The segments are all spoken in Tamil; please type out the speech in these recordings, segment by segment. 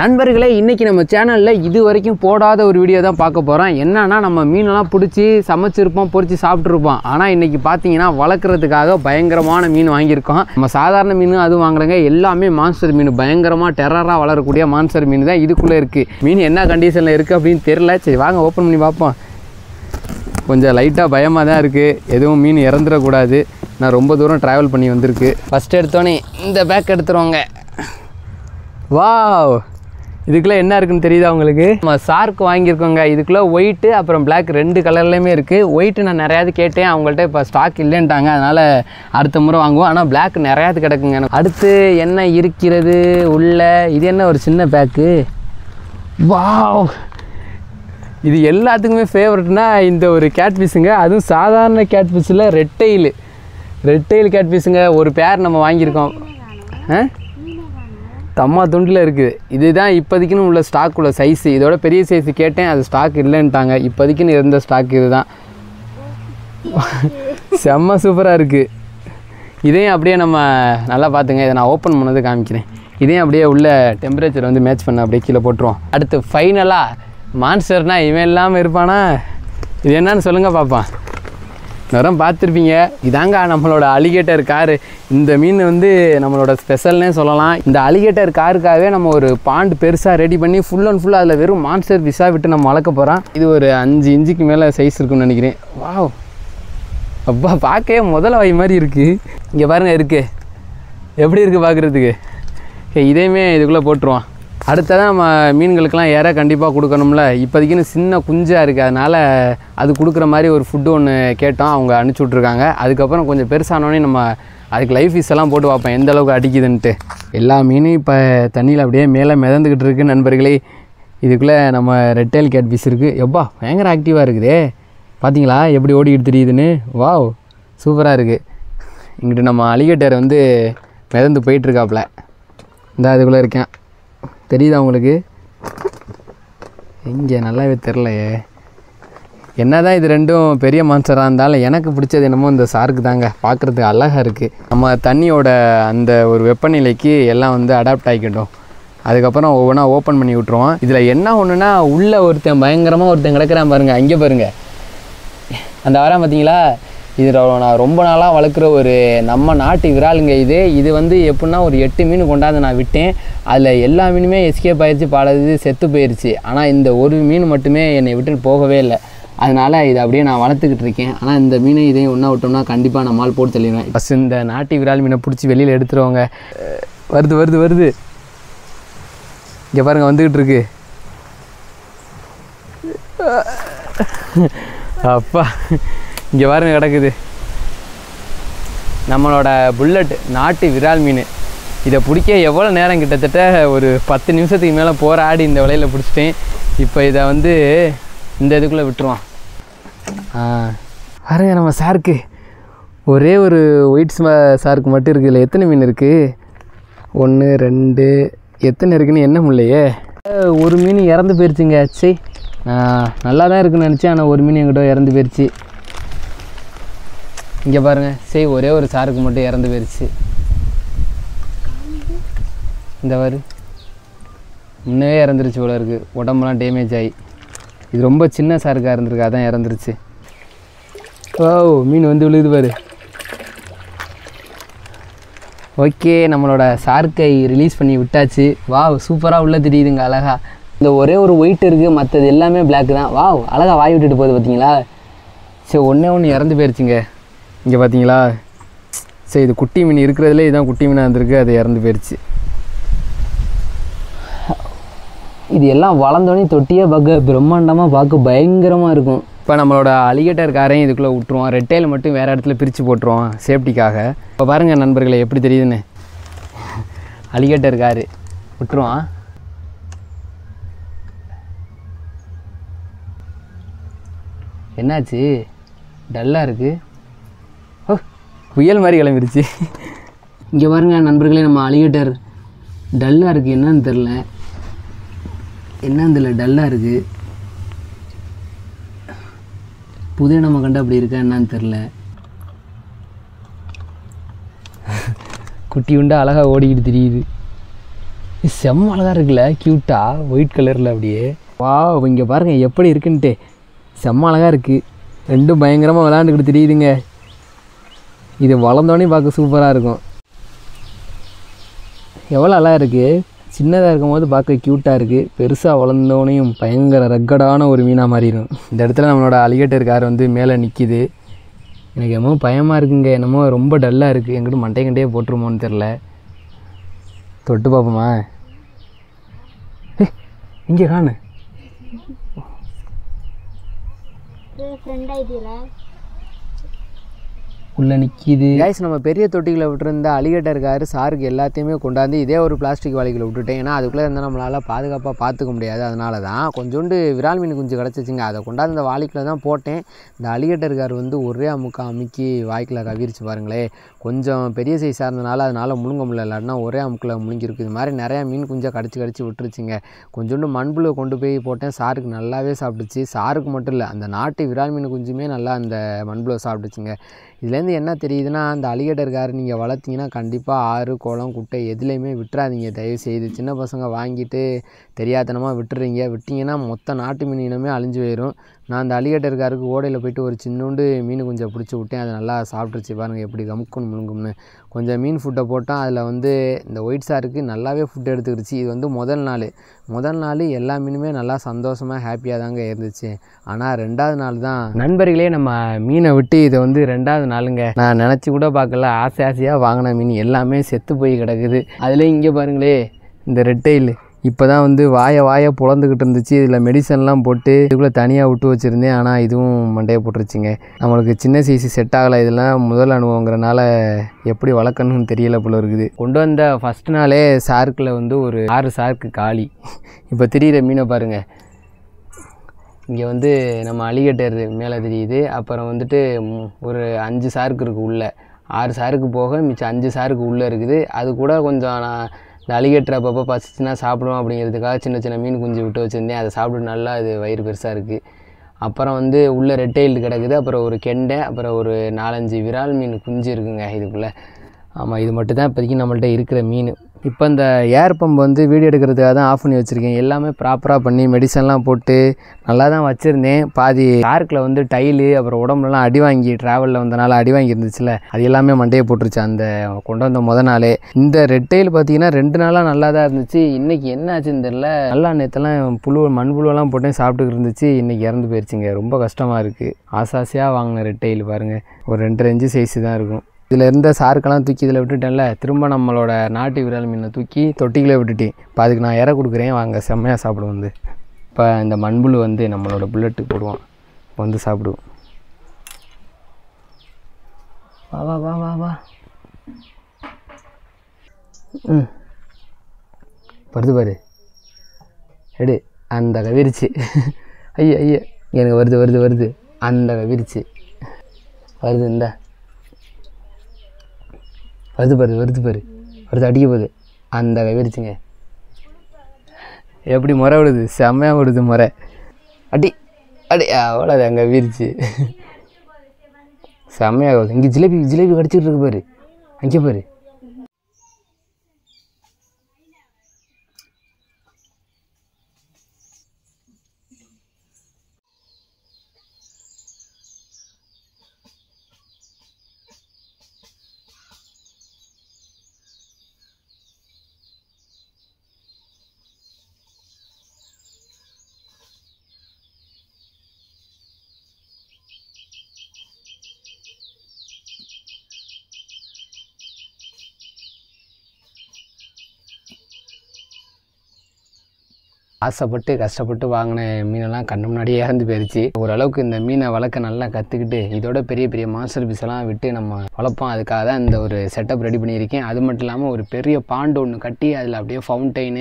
நண்பர்களே இன்னைக்கு நம்ம சேனல்ல இது வரைக்கும் போடாத ஒரு வீடியோ தான் பார்க்க போறோம். என்னன்னா நம்ம மீனெல்லாம் பிடிச்சி சமைச்சிருப்போம், பொரிச்சு சாப்பிட்டுருப்போம். ஆனால் இன்னைக்கு பார்த்தீங்கன்னா வளர்க்குறதுக்காக பயங்கரமான மீன் வாங்கியிருக்கோம். நம்ம சாதாரண மீன் அதுவும் வாங்குறங்க, எல்லாமே மான்ஸ்டர் மீன், பயங்கரமாக டெரராக வளரக்கூடிய மான்ஸ்டர் மீன் தான் இதுக்குள்ளே இருக்குது. மீன் என்ன கண்டிஷனில் இருக்குது அப்படின்னு தெரியல. சரி வாங்க ஓப்பன் பண்ணி பார்ப்போம். கொஞ்சம் லைட்டாக பயமாக தான் இருக்குது, எதுவும் மீன் இறந்துடக்கூடாது. நான் ரொம்ப தூரம் ட்ராவல் பண்ணி வந்திருக்கு. ஃபஸ்ட் எடுத்தோன்னே இந்த பேக் எடுத்துருவாங்க. வாவ், இதுக்குள்ளே என்ன இருக்குன்னு தெரியுதா உங்களுக்கு? நம்ம ஷார்க் வாங்கியிருக்கோங்க. இதுக்குள்ளே ஒயிட்டு அப்புறம் பிளாக் ரெண்டு கலர்லேயுமே இருக்குது. ஒயிட்டு நான் நிறையாவது கேட்டேன், அவங்கள்ட்ட இப்போ ஸ்டாக் இல்லைன்ட்டாங்க, அதனால் அடுத்த முறை வாங்குவோம். ஆனால் பிளாக் நிறையாவது கிடக்குங்க. அடுத்து என்ன இருக்கிறது உள்ள? இது என்ன ஒரு சின்ன பேக்கு? வாவ், இது எல்லாத்துக்குமே ஃபேவரட்னா இந்த ஒரு கேட் ஃபிஷ்ஷுங்க. அதுவும் சாதாரண கேட் ஃபிஷ்ஷில் ரெட் டெயில் கேட் ஃபிஷ்ஷுங்க. ஒரு பேர் நம்ம வாங்கியிருக்கோம். தம்மா துண்டில் இருக்குது. இதுதான் இப்போதைக்குன்னு உள்ள ஸ்டாக் உள்ள சைஸு. இதோட பெரிய சைஸு கேட்டேன், அது ஸ்டாக் இல்லைன்ட்டாங்க. இப்போதைக்குன்னு இருந்த ஸ்டாக் இது தான். செம்ம சூப்பராக இருக்குது. இதையும் அப்படியே நம்ம நல்லா பார்த்துங்க. இதை நான் ஓப்பன் பண்ணது காமிக்கிறேன். இதையும் அப்படியே உள்ள டெம்பரேச்சர் வந்து மேட்ச் பண்ண அப்படியே கீழே போட்டுருவோம். அடுத்து ஃபைனலாக மான்ஸ்டர்னால் இவன் இல்லாமல் இருப்பானா? இது என்னன்னு சொல்லுங்கள் பார்ப்பான். நேரம் பார்த்துருப்பீங்க. இதாங்க நம்மளோட அலிகேட்டர் காரு. இந்த மீன் வந்து நம்மளோட ஸ்பெஷல்னே சொல்லலாம். இந்த அலிகேட்டர் காருக்காகவே நம்ம ஒரு பாண்டு பெருசாக ரெடி பண்ணி ஃபுல் அண்ட் ஃபுல்லாக அதில் வெறும் மான்ஸ்டர் ஃபிஷ்ஷாக விட்டு நம்ம வளர்க்க போகிறோம். இது ஒரு 5 இன்ச்சுக்கு மேலே சைஸ் இருக்குன்னு நினைக்கிறேன். வாவ், அப்பா பார்க்கவே முதல்ல வை மாதிரி இருக்குது. இங்கே பாருங்கள் இருக்குது, எப்படி இருக்குது பார்க்குறதுக்கு. இதையுமே இதுக்குள்ளே போட்டுருவான். அடுத்ததான் நம்ம மீன்களுக்கெல்லாம் இறை கண்டிப்பாக கொடுக்கணும்ல. இப்போதைக்குன்னு சின்ன குஞ்சாக இருக்குது, அதனால் அது கொடுக்குற மாதிரி ஒரு ஃபுட்டு ஒன்று கேட்டோம், அவங்க அனுப்பிச்சி விட்ருக்காங்க. அதுக்கப்புறம் கொஞ்சம் பெருசானோடனே நம்ம அதுக்கு லைஃப் ஃபிஷ் எல்லாம் போட்டு பார்ப்போம் எந்த அளவுக்கு அடிக்குதுன்ட்டு. எல்லா மீனும் இப்போ தண்ணியில் அப்படியே மேலே மிதந்துக்கிட்டு இருக்குது நண்பர்களே. இதுக்குள்ளே நம்ம ரெட் டெயில் கேட் ஃபிஷ் இருக்குது. எப்பா பயங்கர ஆக்டிவாக இருக்குதே, பார்த்தீங்களா எப்படி ஓடிக்கிட்டு தெரியுதுன்னு? வாவ், சூப்பராக இருக்குது. இங்கிட்டு நம்ம அலிகேட்டர் வந்து மிதந்து போயிட்டுருக்காப்புல. இந்த அதுக்குள்ளே இருக்கேன், தெரியுதா உங்களுக்கு? இங்கே நல்லாவே தெரிலையே. என்ன தான் இது ரெண்டும் பெரிய மான்ஸ்டராக இருந்தாலும் எனக்கு பிடிச்சது என்னமோ இந்த ஷார்க்கு தாங்க. பார்க்குறதுக்கு அழகாக இருக்குது. நம்ம தண்ணியோட அந்த ஒரு வெப்பநிலைக்கு எல்லாம் வந்து அடாப்ட் ஆகிக்கிட்டோம். அதுக்கப்புறம் ஒவ்வொன்றா ஓப்பன் பண்ணி விட்ருவோம். இதில் என்ன ஒன்றுனா, உள்ளே ஒருத்தன் பயங்கரமாக ஒருத்தன் கிடக்கிறான் பாருங்கள். அங்கே பாருங்கள், அந்த வரான் பார்த்தீங்களா? இது நான் ரொம்ப நாளாக வளர்க்குற ஒரு நம்ம நாட்டு விராலுங்க. இது வந்து எப்படின்னா ஒரு 8 மீன் கொண்டாந்து நான் விட்டேன். அதில் எல்லா மீனுமே எஸ்கேப் ஆயிடுச்சு, பாடது செத்து போயிடுச்சு. ஆனால் இந்த ஒரு மீன் மட்டுமே என்னை விட்டுட்டு போகவே இல்லை. அதனால் இதை அப்படியே நான் வளர்த்துக்கிட்டு இருக்கேன். ஆனால் இந்த மீனை இதையும் ஒன்றா விட்டோம்னா கண்டிப்பாக நம்மால் போட்டு தள்ளிடுவேன். ஃபஸ்ட் இந்த நாட்டு விரால் மீனை பிடிச்சி வெளியில் எடுத்துருவாங்க. வருது இங்கே பாருங்கள், வந்துக்கிட்டு இருக்கு. அப்பா இங்கே பாருங்க கிடக்குது நம்மளோட புல்லட் நாட்டு விரால் மீன். இதை பிடிக்க எவ்வளோ நேரம், கிட்டத்தட்ட ஒரு 10 நிமிஷத்துக்கு மேலே போராடி இந்த வலையில் பிடிச்சிட்டேன். இப்போ இதை வந்து இந்த இதுக்குள்ளே விட்டுருவான். பாருங்க நம்ம ஷார்க்கு, ஒரே ஒரு ஒயிட் ஷார்க்கு மட்டும் இருக்குது. இல்லை எத்தனை மீன் இருக்குது? 1 2 எத்தனை இருக்குன்னு என்ன முடியலையே. ஒரு மீன் இறந்து போயிடுச்சுங்க. சரி, நல்லா தான் இருக்குன்னு நினச்சேன், ஆனால் ஒரு மீன் எங்கிட்ட இறந்து போயிடுச்சு. இங்கே பாருங்கள், சரி ஒரே ஒரு ஷார்க்கு மட்டும் இறந்து போயிடுச்சு. இந்த வாரு முன்னவே இறந்துருச்சு போல இருக்குது, உடம்புலாம் டேமேஜ் ஆகி. இது ரொம்ப சின்ன ஷார்க்காக இருந்திருக்கு, அதான் இறந்துருச்சு. ஓ, மீன் வந்து விழுது பாரு. ஓகே, நம்மளோட ஷார்க்கை ரிலீஸ் பண்ணி விட்டாச்சு. வாவ், சூப்பராக உள்ளே தெரியுதுங்க அழகாக. இந்த ஒரே ஒரு ஒயிட் இருக்குது, மற்றது எல்லாமே பிளாக் தான். வாவ், அழகாக வாய் விட்டுட்டு போகுது பார்த்தீங்களா? சரி, ஒன்று இறந்து போயிடுச்சுங்க. இங்கே பார்த்தீங்களா? சரி, இது குட்டி மீன் இருக்கிறதுலே இதுதான் குட்டி மீனாக இருந்திருக்கு, அது இறந்து போயிடுச்சு. இது எல்லாம் வளர்ந்தோடனே தொட்டியே பார்க்க பிரம்மாண்டமாக பார்க்க பயங்கரமாக இருக்கும். இப்போ நம்மளோட அலிகேட்டர் காரையும் இதுக்குள்ளே விட்டுருவோம். ரெட் டெயில் மட்டும் வேறு இடத்துல பிரித்து போட்டுருவோம் சேஃப்டிக்காக. இப்போ பாருங்கள் நண்பர்களை எப்படி தெரியுதுன்னு. அலிகேட்டர் காரு விட்டுருவான். என்னாச்சு? டல்லாக இருக்குது. ஓ, புயல் மாதிரி கிளம்பிருச்சு. இங்கே பாருங்க நண்பர்களே, நம்ம அலிகேட்டர் டல்லாக இருக்குது. என்னன்னு தெரில, டல்லாக இருக்குது. புதிய நம்ம கண்டு அப்படி இருக்கா என்னன்னு தெரில. குட்டி உண்டா அழகாக ஓடிக்கிட்டு தெரியுது. செம்ம அழகாக இருக்குல்ல, க்யூட்டாக ஒயிட் கலரில் அப்படியே. வா இங்கே பாருங்கள் எப்படி இருக்குன்ட்டு, செம்ம அழகாக இருக்குது. ரெண்டும் பயங்கரமாக விளாண்டுக்கிட்டு தெரியுதுங்க. இது வளர்ந்தோடனே பார்க்க சூப்பராக இருக்கும். எவ்வளோ அழகாக இருக்குது. சின்னதாக இருக்கும் போது பார்க்க க்யூட்டாக இருக்குது. பெருசாக வளர்ந்தோடனையும் பயங்கர ரக்கடான ஒரு மீனாக மாறிடும். இந்த இடத்துல நம்மளோட அலிகேட்டர் கார் வந்து மேலே நிற்கிது. எனக்கு என்னமோ பயமாக இருக்குங்க. என்னமோ ரொம்ப டல்லாக இருக்குது. எங்கிட்ட மண்டையே போட்டுருமோன்னு தெரில. தொட்டு பார்ப்போமா? இங்கே காணு. உள்ளே நிற்கிது. கைஸ் நம்ம பெரிய தொட்டிகளை விட்டுருந்த அலிகேட்டர் கார் சாருக்கு எல்லாத்தையுமே கொண்டாந்து இதே ஒரு பிளாஸ்டிக் வாளிகளை விட்டுட்டேன். ஏன்னா அதுக்குள்ளே இருந்தால் நம்மளால் பாதுகாப்பாக பார்த்துக்க முடியாது. அதனால தான் கொஞ்சோண்டு விரால் மீன் குஞ்சு கிடச்சிச்சிங்க. அதை கொண்டாந்து இந்த வாளிக்குள்ளே தான் போட்டேன். இந்த அலிகேட்டர் கார் வந்து ஒரே அமுக்கி வாய்க்குள்ள கவிரிச்சு பாருங்களேன். கொஞ்சம் பெரிய சைஸாக இருந்தனால அதனால் முழுங்க முடியல. இல்லாட்டினா ஒரே அமுக்கில் முழுங்கிருக்கு. இது மாதிரி நிறையா மீன் குஞ்சை கடிச்சு விட்டுருச்சுங்க. கொஞ்சோண்டு மண்புழு கொண்டு போய் போட்டேன். சாருக்கு நல்லாவே சாப்பிட்டுச்சு. சாருக்கு மட்டும் இல்லை, அந்த நாட்டு விரால் மீன் குஞ்சுமே நல்லா அந்த மண்புழுவை சாப்பிட்டுச்சுங்க. இதுலேருந்து என்ன தெரியுதுன்னா, அந்த அலிகேட்டர் கார் நீங்கள் வளர்த்திங்கன்னா கண்டிப்பாக ஆறு, குளம், குட்டை எதுலேயுமே விட்டுறாதீங்க தயவுசெய்து. சின்ன பசங்க வாங்கிட்டு தெரியாதனமாக விட்டிங்கன்னா மொத்த நாட்டு மீன் இனமே அழிஞ்சு போயிடும். நான் அந்த அலிகேட்டர் காருக்கு ஓடையில் போய்ட்டு ஒரு சின்னோண்டு மீன் குஞ்சை பிடிச்சி விட்டேன். அது நல்லா சாப்பிட்ருச்சு பாருங்கள் எப்படி கமுக்குன்னு முழுங்கும்னு. கொஞ்சம் மீன் ஃபுட்டை போட்டால் அதில் வந்து இந்த ஒயிட் சாருக்கு நல்லாவே ஃபுட் எடுத்துக்கிடுச்சு. இது வந்து முதல் நாள் எல்லா மீனுமே நல்லா சந்தோஷமாக ஹாப்பியாக தாங்க இருந்துச்சு. ஆனால் 2வது நாள் தான் நண்பர்களே நம்ம மீனை விட்டு இதை வந்து 2வது நாளுங்க. நான் நினச்சி கூட பார்க்கல. ஆசையாக வாங்கின மீன் எல்லாமே செத்து போய் கிடக்குது. அதுலேயும் இங்கே பாருங்களே இந்த ரெட்டைல் இப்போ தான் வந்து வாயை புலந்துக்கிட்டு இருந்துச்சு. இதில் மெடிசன்லாம் போட்டு இதுக்குள்ளே தனியாக விட்டு வச்சுருந்தேன். ஆனால் இதுவும் மண்டையை போட்டுருச்சுங்க. நம்மளுக்கு சின்ன சைஸு செட் ஆகலை. இதெல்லாம் முதல் அனுபவங்கிறனால எப்படி வளர்க்கணும்னு தெரியலை போல இருக்குது. கொண்டு வந்த ஃபஸ்ட் நாளே சார்க்கில் வந்து ஒரு 6 சார்க்கு காலி. இப்போ தெரிகிற மீனை பாருங்கள். இங்கே வந்து நம்ம அலிகேட்டர் மேலே தெரியுது. அப்புறம் வந்துட்டு ஒரு 5 சாருக்கு இருக்குது உள்ளே. 6 சாருக்கு போக மிச்சம் 5 சாருக்கு உள்ளே இருக்குது. அது கூட கொஞ்சம் நான் இந்த அலிகேட்டர் அப்பப்போ பசிச்சுன்னா சாப்பிடுவோம் அப்படிங்கிறதுக்காக சின்ன மீன் குஞ்சு விட்டு வச்சுருந்தேன். அதை சாப்பிட்டு நல்லா அது வயிறு பெருசாக இருக்குது. அப்புறம் வந்து உள்ளே ரெட்டைல்டு கிடக்குது. அப்புறம் ஒரு கெண்டை, அப்புறம் ஒரு 4-5 விரால் மீன் குஞ்சு இருக்குங்க இதுக்குள்ளே. ஆமாம், இது மட்டும் தான் இப்போதைக்கு நம்மள்ட்ட இருக்கிற மீன். இப்போ இந்த ஏர் பம்ப் வந்து வீடியோ எடுக்கிறதுக்காக தான் ஆஃப் பண்ணி வச்சுருக்கேன். எல்லாமே ப்ராப்பராக பண்ணி மெடிசன்லாம் போட்டு நல்லா தான் வச்சுருந்தேன். பாதி கார்க்கில் வந்து டைலு அப்புறம் உடம்புலாம் அடி வாங்கி ட்ராவலில் வந்தனால அடி வாங்கி இருந்துச்சுல, அது எல்லாமே மண்டையை போட்டுருச்சு அந்த கொண்டு வந்த முதல் நாளே. இந்த ரெட் டைல் பார்த்தீங்கன்னா 2 நாளாக நல்லா தான் இருந்துச்சு. இன்றைக்கி என்ன ஆச்சுன்னு தெரில. நல்லா நேற்றுலாம் மண்புழுவெல்லாம் போட்டேன் சாப்பிட்டுக்கிட்டு இருந்துச்சு. இன்றைக்கி இறந்து போயிடுச்சுங்க. ரொம்ப கஷ்டமாக இருக்குது. ஆசாசியாக வாங்கின ரெட் டைல் பாருங்கள், ஒரு 2.5 இன்ச்சு சைஸு தான் இருக்கும். இதில் இருந்த சாருக்கெல்லாம் தூக்கி இதில் விட்டுட்டேன்ல, திரும்ப நம்மளோட நாட்டு விரால் மீனை தூக்கி தொட்டிகளை விட்டுட்டேன். இப்போ அதுக்கு நான் இற கொடுக்குறேன், வாங்க செம்மையாக சாப்பிடுவோம். வந்து இப்போ இந்த மண்புழு வந்து நம்மளோட புல்லட்டுக்கு போடுவோம், வந்து சாப்பிடுவோம். வா வா வா வா வா. வருது பாரு, எடு. அந்த கவிரிச்சு ஐயா எனக்கு வருது அந்த கவிரிச்சு வருது. இந்த வருது பாரு அடிக்க போகுது. அந்த கவிரிச்சுங்க எப்படி முறை விடுது, செம்மையாக விடுது முறை. அடி அவ்வளோது அங்கே விரிச்சு செம்மையாகுது. இங்கே ஜிலேபி கடிச்சிட்டு இருக்கு பாரு, அங்கே பாரு. ஆசைப்பட்டு கஷ்டப்பட்டு வாங்கின மீனெல்லாம் கண்ணு முன்னாடியே இறந்து போயிடுச்சு. ஓரளவுக்கு இந்த மீனை வளர்க்க நல்லா கற்றுக்கிட்டு இதோட பெரிய மாஸ்டர் பீஸெல்லாம் விட்டு நம்ம வளர்ப்போம். அதுக்காக தான் இந்த ஒரு செட்டப் ரெடி பண்ணியிருக்கேன். அது மட்டும் இல்லாமல் ஒரு பெரிய பாண்டு ஒன்று கட்டி அதில் அப்படியே ஃபவுண்டெயின்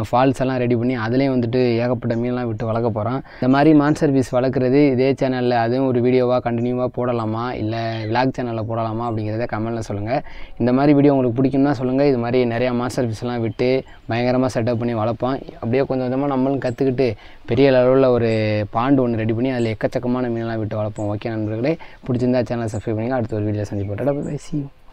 ஃபால்ஸ் எல்லாம் ரெடி பண்ணி அதுலேயும் வந்துட்டு ஏகப்பட்ட மீனெல்லாம் விட்டு வளர்க்க போகிறோம். இந்த மாதிரி மான்ஸ்டர் பீஸ் வளர்க்குறது இதே சேனலில் அதுவும் ஒரு வீடியோவாக கண்டினியூவாக போடலாமா, இல்லை விளாக் சேனலில் போடலாமா அப்படிங்கிறத கமெண்ட்டில் சொல்லுங்கள். இந்த மாதிரி வீடியோ உங்களுக்கு பிடிக்கும்னா சொல்லுங்கள். இது மாதிரி நிறையா மாஸ்டர் பீஸ்லாம் விட்டு பயங்கரமாக செட்டப் பண்ணி வளர்ப்போம். அப்படியே கொஞ்சம் கொஞ்சமாக நம்மளும் கற்றுக்கிட்டு பெரிய லெவலில் ஒரு பாண்டு ஒன்று ரெடி பண்ணி அதில் எக்கச்சக்கமான மீனெல்லாம் விட்டு வளர்ப்போம். ஓகே நண்பர்களே, பிடிச்சிருந்தா சேனலை சப்ஸ்கிரைப் பண்ணிங்க. அடுத்த ஒரு வீடியோ சந்திப்போம். Tata bye bye, see you.